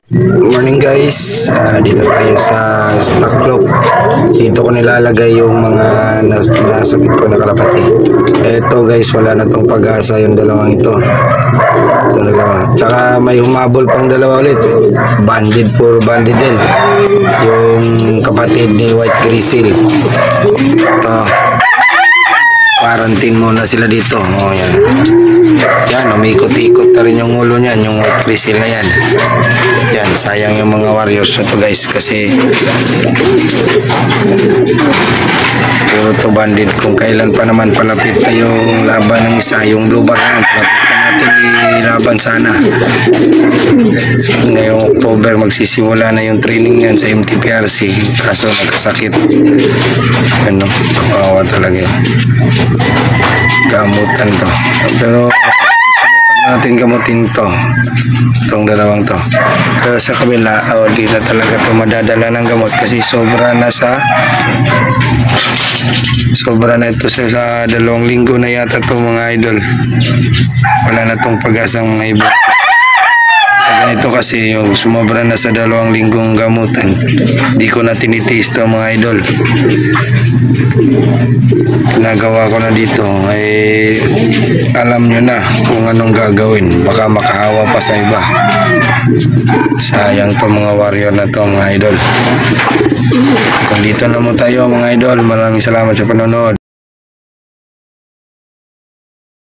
Morning guys, dito tayo sa stock loop. Dito ko nilalagay yung mga nasakit ko na kalapati. Eto guys, wala na tong pag-asa yung dalawang ito. Ito dalawa. Tsaka may humabol pang dalawa ulit. Banded, puro banded din. Yung kapatid ni White Grizzle. Ito. Quarantine muna sila dito. Oh, yan. Yan, umikot-ikot na rin yung ulo niyan, yung White Grizzle na yan. Yan, sayang yung mga warriors na to guys kasi puro to bandit. Kung kailan pa naman palapit na yung laban ng isa, yung blue bar yan, palapit na natin ilaban sana. Ngayong October magsisimula na yung training yan sa MTPRC, kaso nagkasakit. Ano, kawawa talaga yun. Gamutan to, pero natin gamutin to, itong dalawang to. Pero sa kabila, di na talaga to madadala ng gamot kasi sobra na ito sa 2 linggo na yata to mga idol. Wala na tong pag-asang mga iba. Ganito kasi yung sumobra na sa 2 linggong gamutan, di ko na tinitiis to mga idol. Ginagawa ko na dito ay alam nyo na kung anong gagawin, baka makahawa pa sa iba. Sayang to mga warrior na to mga idol. Kung dito na mo tayo mga idol, maraming salamat sa panonood.